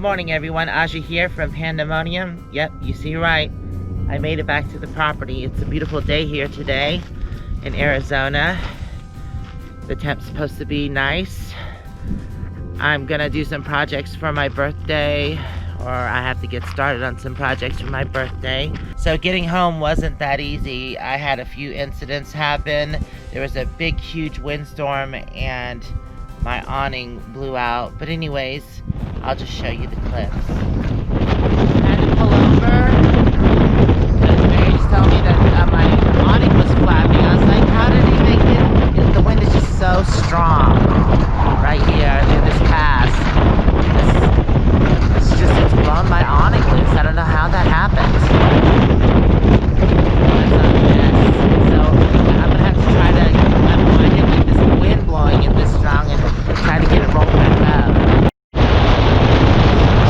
morning everyone, Aja here from Panda Monium. Yep, you see right. I made it back to the property. It's a beautiful day here today in Arizona. The temp's supposed to be nice. I'm gonna do some projects for my birthday, or I have to get started on some projects for my birthday. So getting home wasn't that easy. I had a few incidents happen. There was a big, huge windstorm and my awning blew out. But anyways, I'll just show you the clips. I had to pull over. They just told me that my awning was flapping. I was like, how did he make it? The wind is just so strong right here in this pass. It's blown my awning loose. I don't know how that happened. So I'm gonna have to try to unwind it with this wind blowing it this strong and try to get it rolled back up.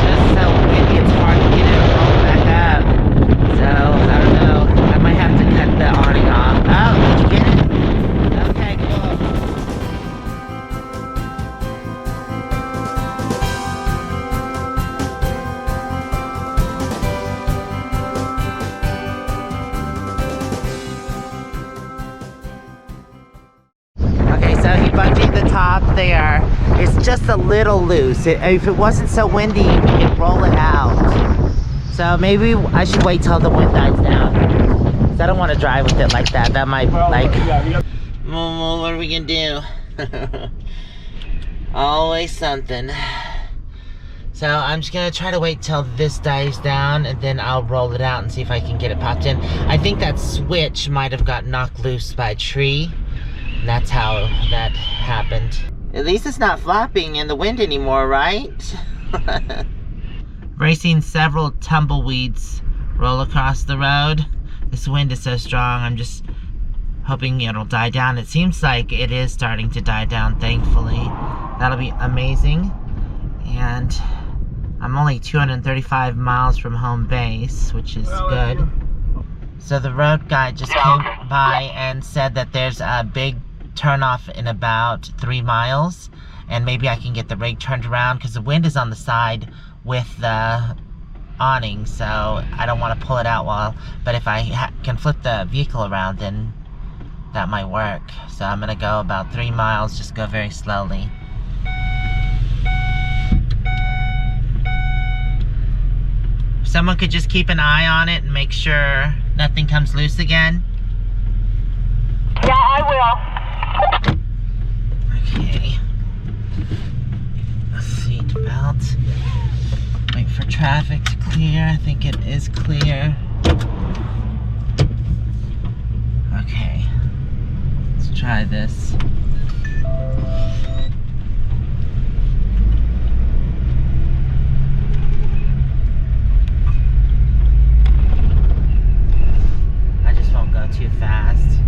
Just so windy, it's hard to get it rolled back up. So I don't know. I might have to cut the awning off. Oh, did you get it? Okay, cool. Bungeed the top there. It's just a little loose. If it wasn't so windy, you could roll it out. So maybe I should wait till the wind dies down. Because I don't want to drive with it like that. That might, like... Moo-moo, what are we gonna do? Always something. So I'm just gonna try to wait till this dies down and then I'll roll it out and see if I can get it popped in. I think that switch might have got knocked loose by a tree. That's how that happened. At least it's not flapping in the wind anymore, right? Racing several tumbleweeds roll across the road. This wind is so strong, I'm just hoping it'll die down. It seems like it is starting to die down, thankfully. That'll be amazing. And I'm only 235 miles from Homebase, which is good. So the road guy just came by and said that there's a big turnoff in about 3 miles, and maybe I can get the rig turned around because the wind is on the side with the awning, so I don't want to pull it out but if I can flip the vehicle around, then that might work. So I'm gonna go about 3 miles, just go very slowly. If someone could just keep an eye on it and make sure nothing comes loose again. Yeah, I will. Okay. Seat belt. Wait for traffic to clear. I think it is clear. Okay. Let's try this. I just won't go too fast.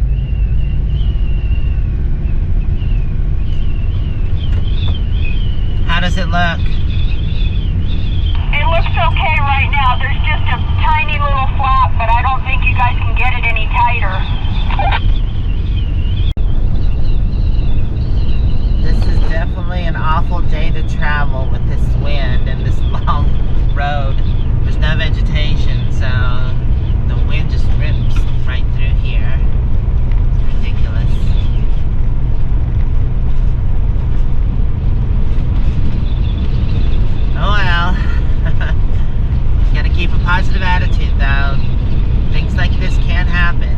How does it look? It looks okay right now. There's just a tiny little flap, but I don't think you guys can get it any tighter. This is definitely an awful day to travel with this wind and this long road. There's no vegetation, so the wind just rips right through here. It's ridiculous. Oh well. Gotta keep a positive attitude though. Things like this can happen.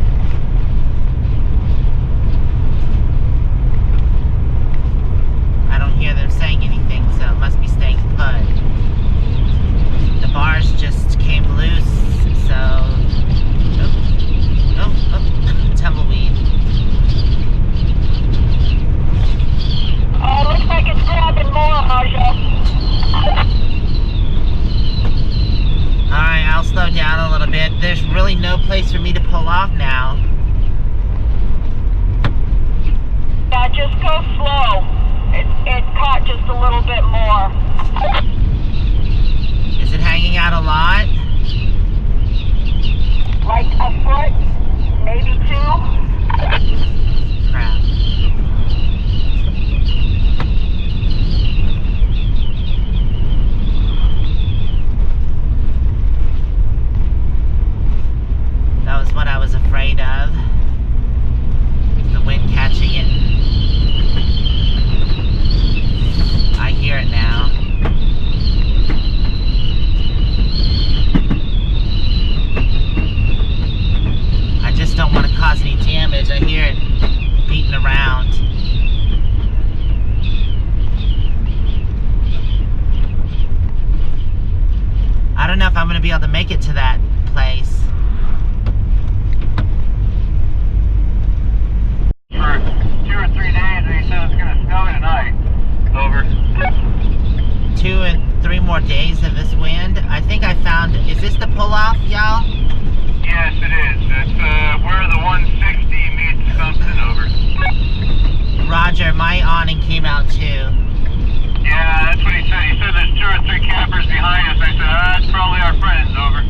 I don't hear them saying anything, so it must be staying put. The bars just came loose, so... Oh, tumbleweed. Oh, looks like it's grabbing more, Aja. Alright, I'll slow down a little bit. There's really no place for me to pull off now. Yeah, just go slow. It caught just a little bit more. Is it hanging out a lot? Like a foot, maybe 2. Crap. able to make it to that place. For 2 or 3 days, and he said it's going to snow tonight. Over. 2 and 3 more days of this wind. I think I found, is this the pull-off, y'all? Yes, it is. It's where the 160 meets something. Over. Roger, my awning came out too. Yeah, that's what he said. He said there's 2 or 3 campers behind us. I said, that's probably our friends. Over.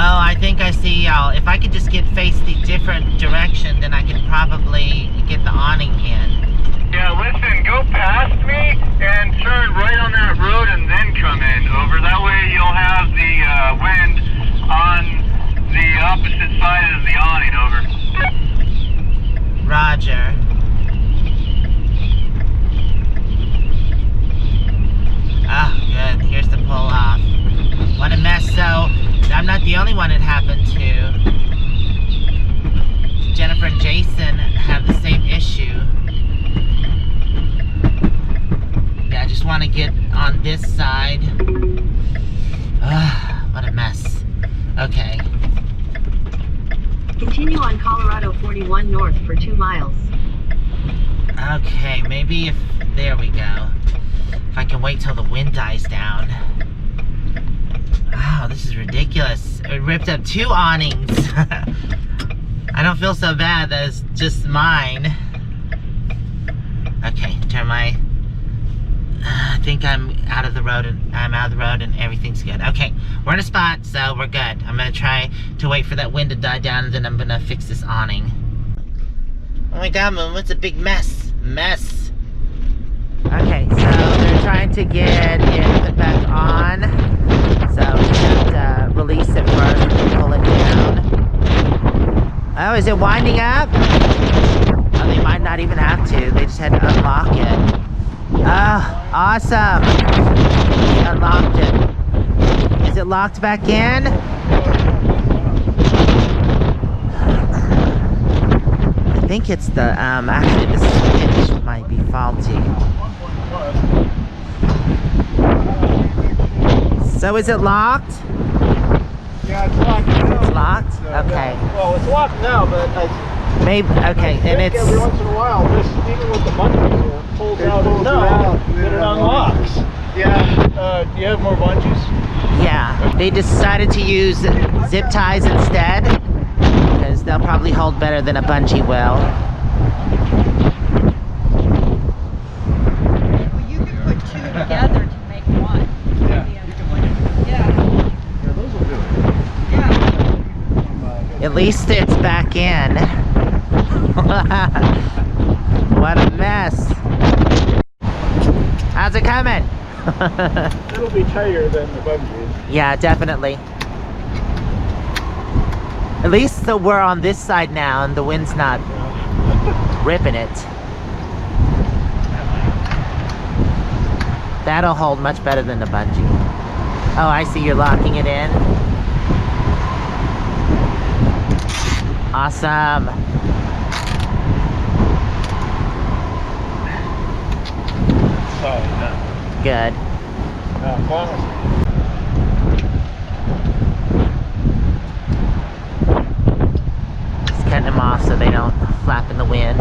Oh, I think I see y'all. If I could just face the different direction, then I could probably get the awning in. Yeah, listen, go past me and turn right on that road and then come in. Over. That way you'll have the wind on the opposite side of the awning. Over. Roger. Ah, good. Here's the pull-off. What a mess. So, I'm not the only one it happened to. Jennifer and Jason have the same issue. Yeah, I just want to get on this side. What a mess. Okay. Continue on Colorado 41 north for 2 miles. Okay, maybe if... There we go. If I can wait till the wind dies down. Wow, this is ridiculous. It ripped up 2 awnings. I don't feel so bad that it's just mine. Okay, turn my... I think I'm out of the road and everything's good. Okay, we're in a spot, so we're good. I'm gonna try to wait for that wind to die down, and then I'm gonna fix this awning. Oh my god, Moon, it's a big mess. Okay, so they're trying to get it put back on. So we have to release it first and pull it down. Oh, is it winding up? Oh, they might not even have to. They just had to unlock it. Oh, awesome. We unlocked it. Is it locked back in? I think it's the, actually the switch might be faulty. So is it locked? Yeah, it's locked now. It's locked? Okay. Well, it's locked now, but Maybe, okay, and it's... every once in a while, just even with the bungees, it pulls out and then it unlocks. Yeah. Do you have more bungees? Yeah, they decided to use zip ties instead, because they'll probably hold better than a bungee will. Well, you can put 2 together to make 1. Yeah. Yeah. Yeah, those will do it. Yeah. At least it's back in. What a mess. How's it coming? It'll be tighter than the bungees. Yeah, definitely. At least we're on this side now and the wind's not ripping it. That'll hold much better than the bungee. Oh, I see you're locking it in. Awesome. Solid now. Good. As long as Just cutting them off so they don't flap in the wind.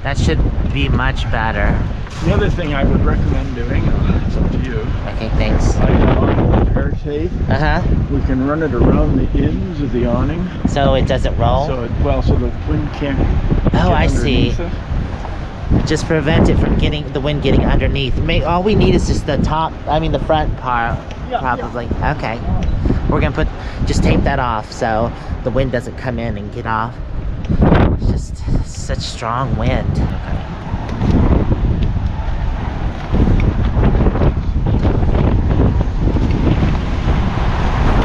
That should be much better. the other thing I would recommend doing, it's up to you. Okay, thanks. I have air tape. We can run it around the ends of the awning. So it doesn't roll? So so the wind can't Oh, I see. it. Just prevent it from the wind getting underneath. All we need is just the front part, probably. Yeah. Okay. We're gonna just tape that off so the wind doesn't come in and get off. It's just such strong wind. Okay.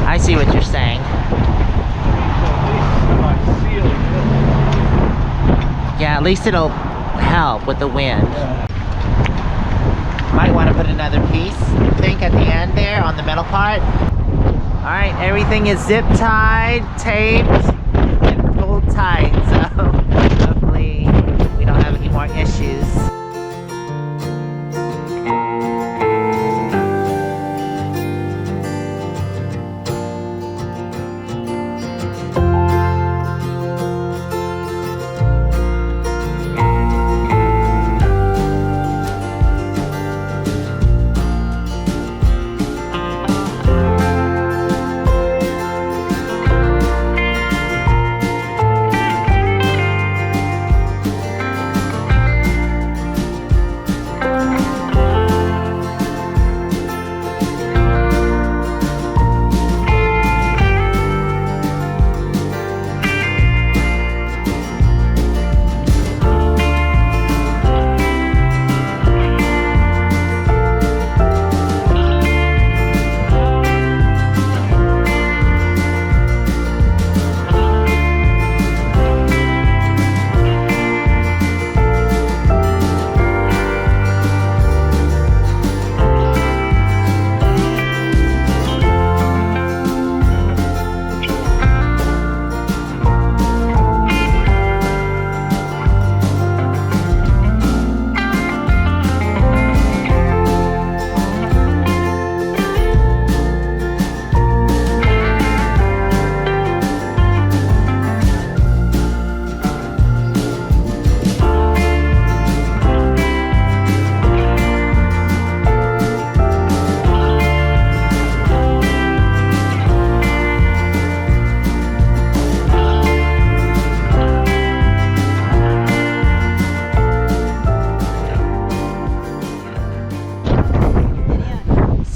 I see what you're saying. Yeah, at least it'll help with the wind. Might want to put another piece, I think, at the end there on the metal part. Alright, everything is zip tied, taped, and pulled tight, so hopefully we don't have any more issues.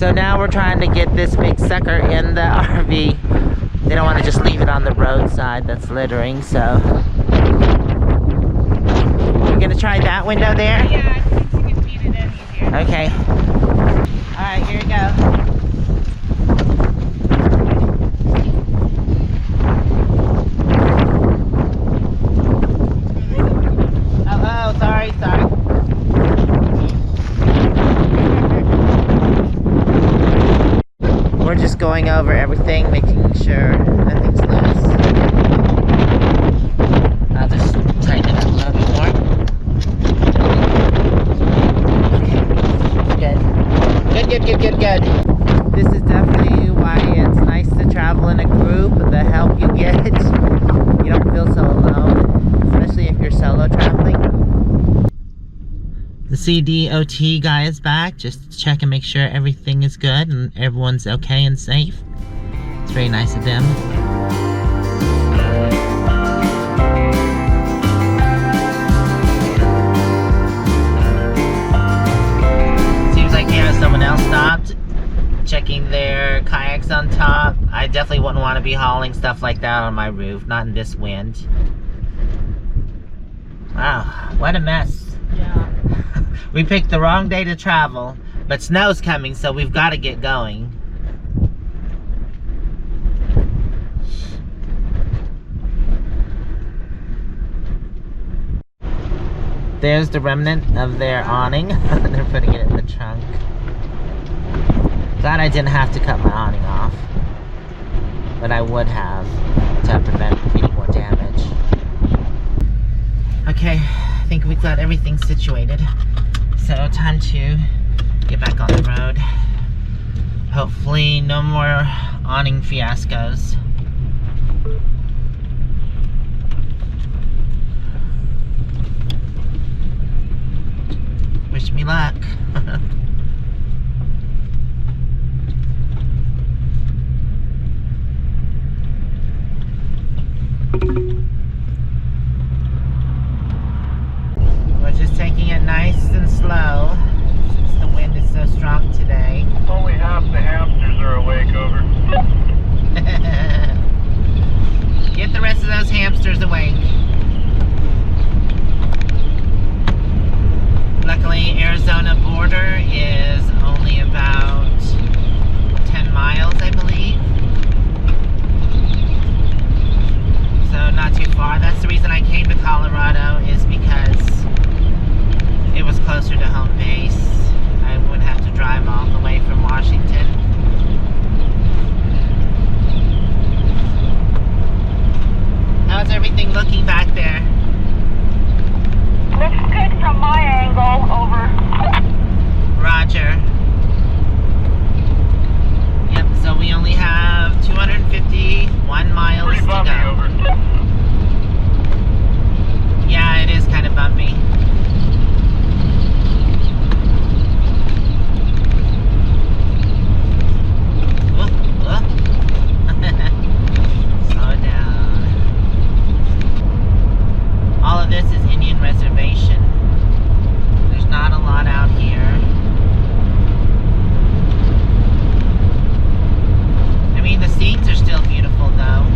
So now we're trying to get this big sucker in the RV. They don't want to just leave it on the roadside, that's littering, so. You're gonna try that window there? Yeah, I think you can feed it in easier. Okay. Alright, here we go. Oh, sorry. We're just going over everything, making sure nothing's loose. I'll just tighten it up a little bit more. Okay. Good. This is definitely why it's nice to travel in a group. The help you get, you don't feel so alone, especially if you're solo traveling. The CDOT guy is back, just to check and make sure everything is good and everyone's okay and safe. It's very nice of them. Seems like someone else stopped, checking their kayaks on top. I definitely wouldn't want to be hauling stuff like that on my roof, not in this wind. Wow, what a mess. Yeah. We picked the wrong day to travel, but snow's coming, so we've got to get going. There's the remnant of their awning. They're putting it in the trunk. Glad I didn't have to cut my awning off, but I would have to prevent any more damage. Okay, I think we got everything situated. So time to get back on the road. Hopefully no more awning fiascos. Wish me luck. We're just taking it nice and slow since the wind is so strong today. Only half the hamsters are awake, over. Get the rest of those hamsters awake. Luckily, Arizona border is only about 10 miles, I believe. So not too far. That's the reason I came to Colorado, is because it was closer to home base. I wouldn't have to drive all the way from Washington. How's everything looking back there? Looks good from my angle, over. Roger. Yep, so we only have 251 miles Pretty to bumpy, go. over. Yeah, it is kind of bumpy. Slow it down. All of this is Indian reservation. There's not a lot out here. I mean, the scenes are still beautiful though.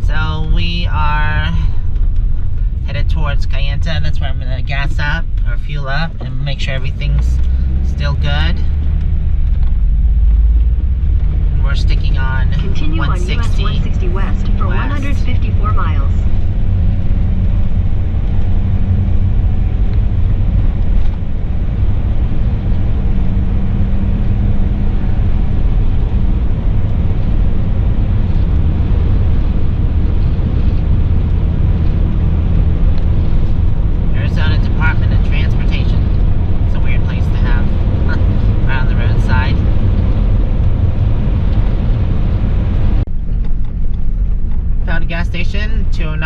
So we are headed towards Kayenta. That's where I'm going to gas up or fuel up and make sure everything's still good. And we're sticking on Continue 160 on US 160 west for west. 154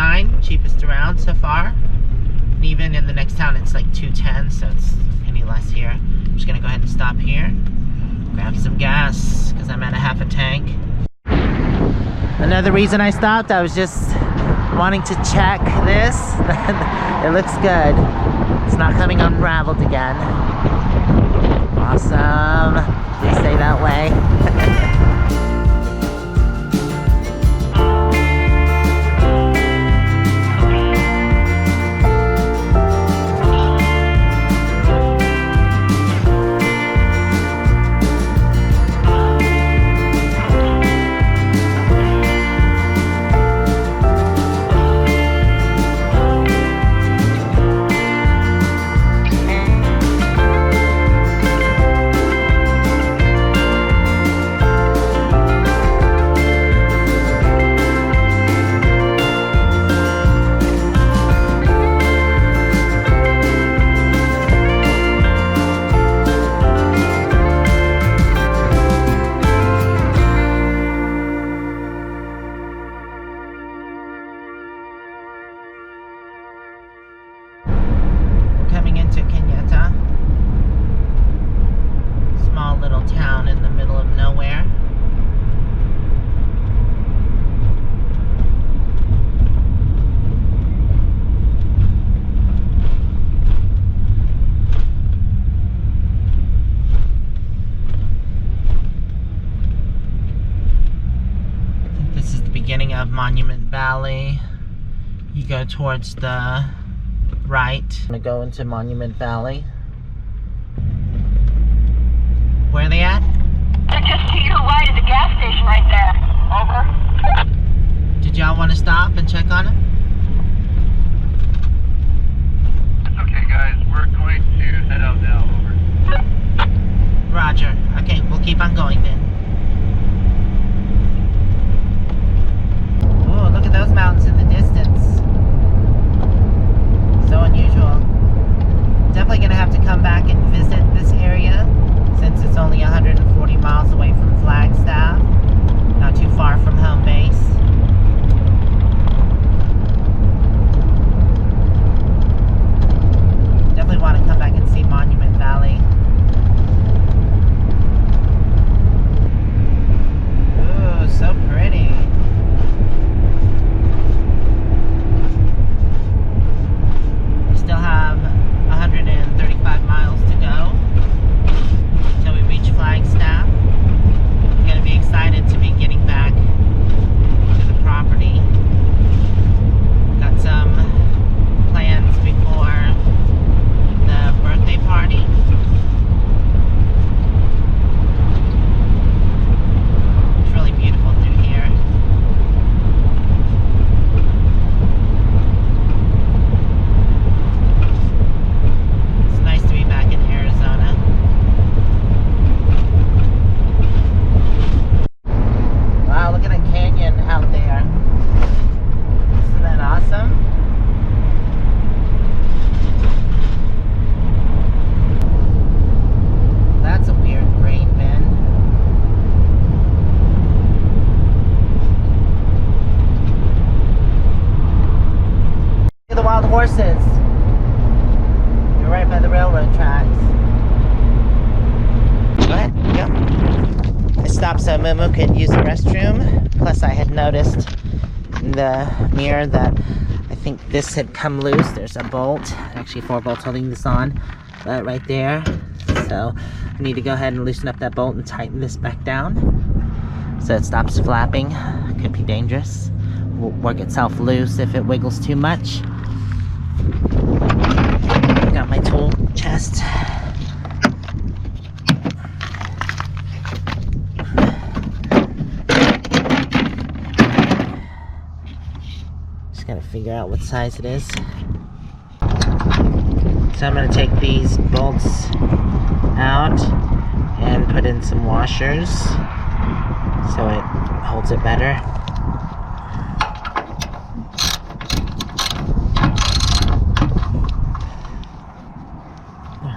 $109, cheapest around so far. And even in the next town, it's like $210, so it's any less here. I'm just gonna go ahead and stop here, grab some gas, because I'm at a half a tank. Another reason I stopped, I was just wanting to check this. It looks good. It's not coming unraveled again. Awesome. They say that way. Town in the middle of nowhere. This is the beginning of Monument Valley. You go towards the right. I'm gonna go into Monument Valley. Where are they at? They're just to your right at the gas station right there. Over. Did y'all want to stop and check on them? It's okay, guys. We're going to head out now. Over. Roger. Okay, we'll keep on going then. Oh, look at those mountains in the distance. So unusual. Definitely gonna have to come back and visit this area, since it's only 140 miles away from Flagstaff, not too far from Homebase. Definitely want to come back and see Monument Valley. Ooh, so pretty. We still have 135 miles to go until we reach Flagstaff. I'm gonna be excited to be getting back to the property. Got some plans before the birthday party. It's really beautiful through here. It's nice to be back in Arizona. Wow, look at the canyon out there. Isn't that awesome? That's a weird grain bin. Look at the wild horses. You're right by the railroad tracks. Go ahead, go. I stopped so moo-moo could use the restroom. Plus I had noticed in the mirror that I think this had come loose. There's a bolt, actually 4 bolts holding this on, but right there. So I need to go ahead and loosen up that bolt and tighten this back down so it stops flapping. Could be dangerous. Will work itself loose if it wiggles too much. Got my tool chest. Just gotta figure out what size it is. So I'm gonna take these bolts out and put in some washers so it holds it better.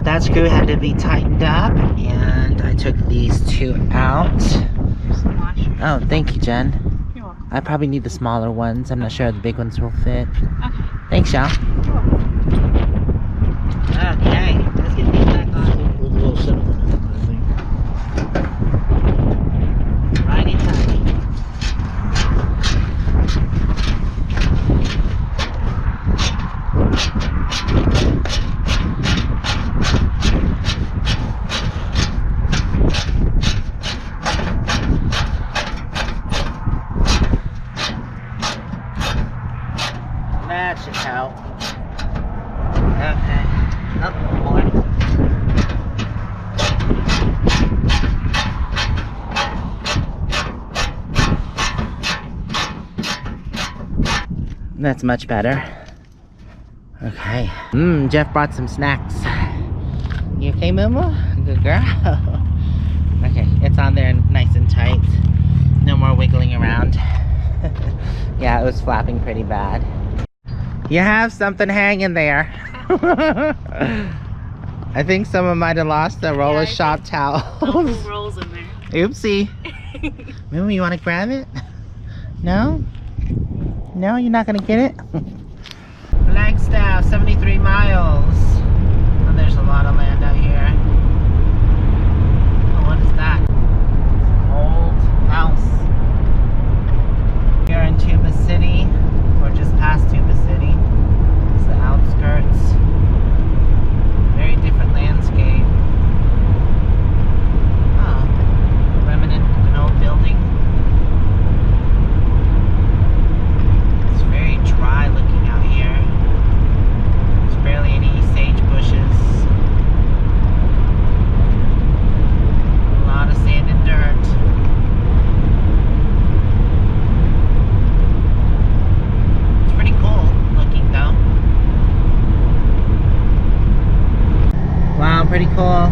That screw had to be tightened up, and I took these 2 out. Here's some washers. Oh, thank you, Jen. You're welcome. I probably need the smaller ones. I'm not sure the big ones will fit. Okay. Thanks, y'all. Okay, let's get these back on. With a little cinnamon in it, I think. Righty tighty. That should help. Okay. Oh, boy. That's much better. Okay. Jeff brought some snacks. You okay, moo-moo? Good girl. Okay, it's on there nice and tight. No more wiggling around. Yeah, it was flapping pretty bad. You have something hanging there. I think someone might have lost the roller shop towel. Rolls in there. Oopsie. Moo-moo, you want to grab it? No? No, you're not gonna get it? Flagstaff, 73 miles. Oh, there's a lot of land out here. Oh, what is that? Old house. Here in Tuba City, or just past Tuba City. It's the outskirts. Very different landscape. Oh, remnant of an old building. Dry looking out here. There's barely any sage bushes. A lot of sand and dirt. It's pretty cool looking though. Wow, pretty cool.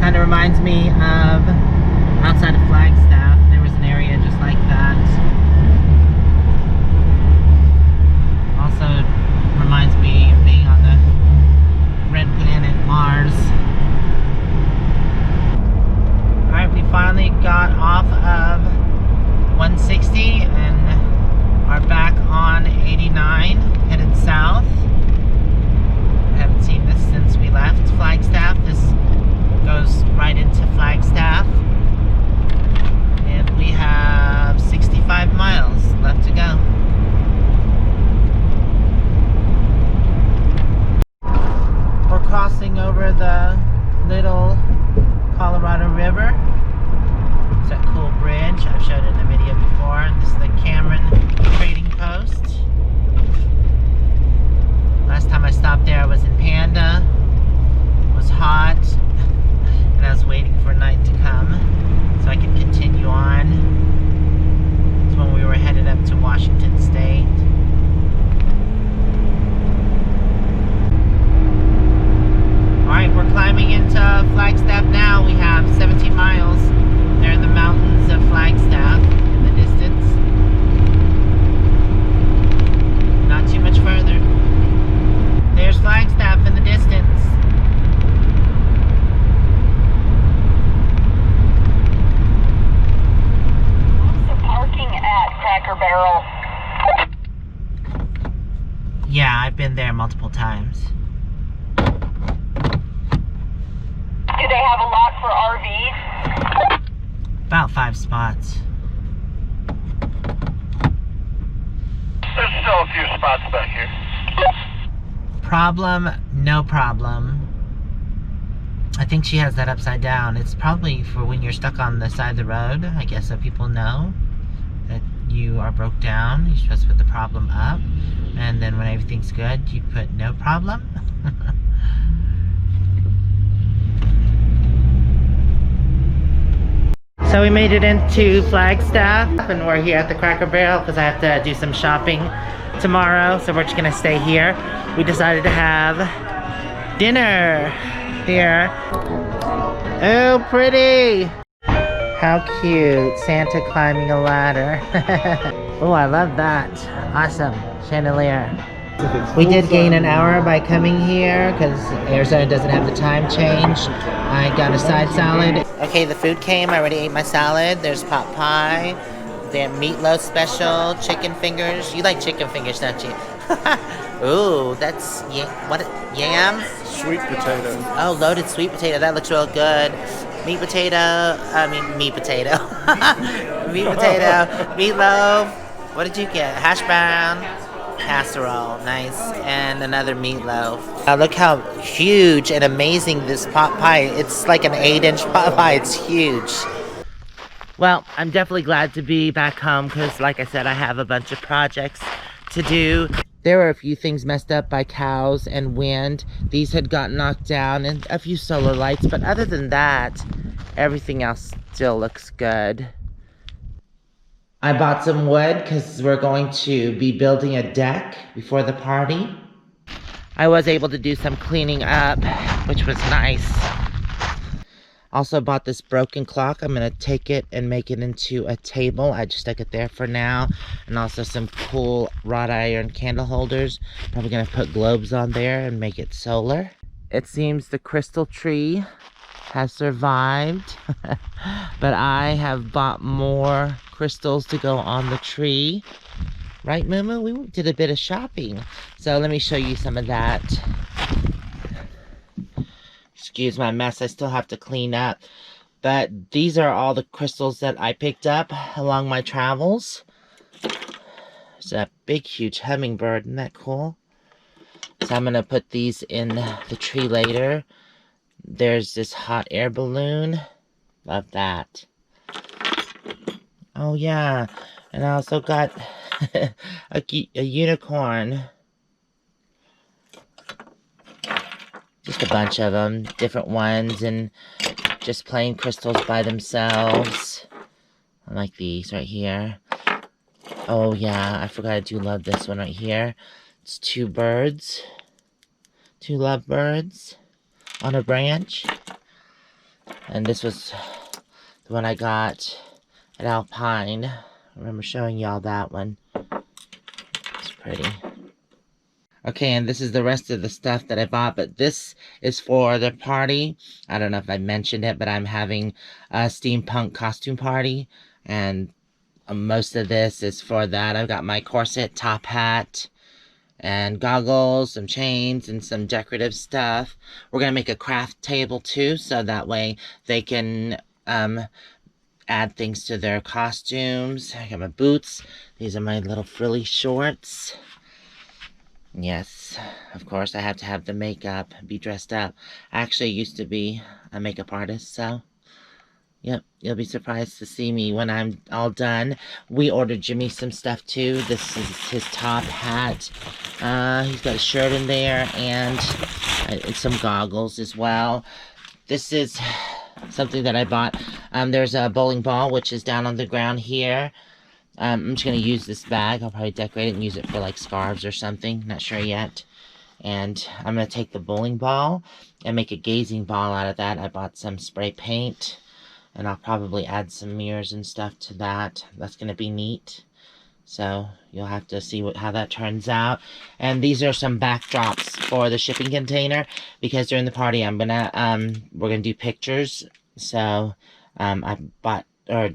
Kind of reminds me of outside of Flagstaff. There was an area just like that. Also reminds me of being on the red planet Mars. Alright, we finally got off of 160 and are back on 89, headed south. I haven't seen this since we left Flagstaff. This goes right into Flagstaff. And we have 65 miles left to go. We're crossing over the little Colorado River. It's a cool bridge. I've showed it in a video before. This is the Cameron Trading Post. Last time I stopped there I was in Panda. It was hot and I was waiting for night to come so I could continue on. It's when we were headed up to Washington State. Alright, we're climbing into Flagstaff now. We have 17 miles. There are the mountains of Flagstaff in the distance. Not too much further. There's Flagstaff in the distance. Also parking at Cracker Barrel. Yeah, I've been there multiple times. Do they have a lot for RVs? About 5 spots. There's still a few spots back here. Problem, no problem. I think she has that upside down. It's probably for when you're stuck on the side of the road, I guess, so people know that you are broke down. You're supposed to put the problem up. And then when everything's good, you put no problem. So we made it into Flagstaff and we're here at the Cracker Barrel because I have to do some shopping tomorrow, so we're just gonna stay here. We decided to have dinner here. Oh, pretty! How cute, Santa climbing a ladder. Oh, I love that. Awesome, chandelier. We did gain an hour by coming here because Arizona doesn't have the time change. I got a side salad. Okay, the food came. I already ate my salad. There's pot pie. They have meatloaf special, chicken fingers. You like chicken fingers, don't you? Ooh, that's yam? Sweet potato. Oh, loaded sweet potato. That looks real good. Meat potato. Meat potato. Meat potato. Meatloaf. What did you get? Hash brown. Casserole. Nice. And another meatloaf. Look how huge and amazing this pot pie. It's like an 8-inch pot pie. It's huge. Well, I'm definitely glad to be back home because, like I said, I have a bunch of projects to do. There were a few things messed up by cows and wind. These had gotten knocked down and a few solar lights, but other than that, everything else still looks good. I bought some wood because we're going to be building a deck before the party. I was able to do some cleaning up, which was nice. Also bought this broken clock. I'm going to take it and make it into a table. I just stuck it there for now. And also some cool wrought iron candle holders. Probably going to put globes on there and make it solar. It seems the crystal tree has survived. But I have bought more crystals to go on the tree. Right, moo-moo? We did a bit of shopping. So let me show you some of that. Excuse my mess, I still have to clean up. But these are all the crystals that I picked up along my travels. There's a big, huge hummingbird. Isn't that cool? So I'm going to put these in the tree later. There's this hot air balloon. Love that. Oh, yeah. And I also got a unicorn. Just a bunch of them, different ones, and just plain crystals by themselves. I like these right here. Oh yeah, I forgot I do love this one right here. It's two birds. Two lovebirds on a branch. And this was the one I got at Alpine. I remember showing y'all that one. It's pretty. Okay, and this is the rest of the stuff that I bought, but this is for the party. I don't know if I mentioned it, but I'm having a steampunk costume party, and most of this is for that. I've got my corset, top hat, and goggles, some chains, and some decorative stuff. We're going to make a craft table, too, so that way they can add things to their costumes. I got my boots. These are my little frilly shorts. Yes, of course, I have to have the makeup, be dressed up. I actually used to be a makeup artist, so, yep, you'll be surprised to see me when I'm all done. We ordered Jimmy some stuff, too. This is his top hat. He's got a shirt in there, and some goggles as well. This is something that I bought. There's a bowling ball, which is down on the ground here. I'm just going to use this bag. I'll probably decorate it and use it for like scarves or something. Not sure yet. And I'm going to take the bowling ball and make a gazing ball out of that. I bought some spray paint. And I'll probably add some mirrors and stuff to that. That's going to be neat. So you'll have to see how that turns out. And these are some backdrops for the shipping container. Because during the party we're going to do pictures. So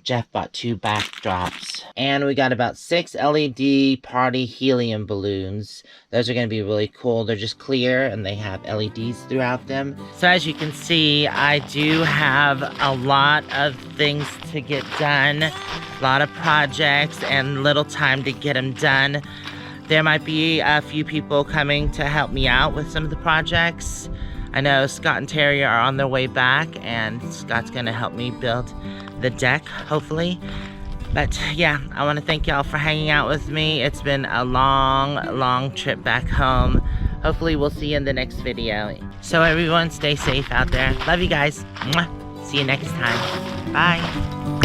Jeff bought 2 backdrops. And we got about 6 LED party helium balloons. Those are going to be really cool. They're just clear and they have LEDs throughout them. So as you can see, I do have a lot of things to get done. A lot of projects and little time to get them done. There might be a few people coming to help me out with some of the projects. I know Scott and Terry are on their way back, and Scott's going to help me build the deck, hopefully. But yeah, I want to thank y'all for hanging out with me. It's been a long trip back home. Hopefully we'll see you in the next video. So everyone, stay safe out there. Love you guys. Mwah. See you next time. Bye.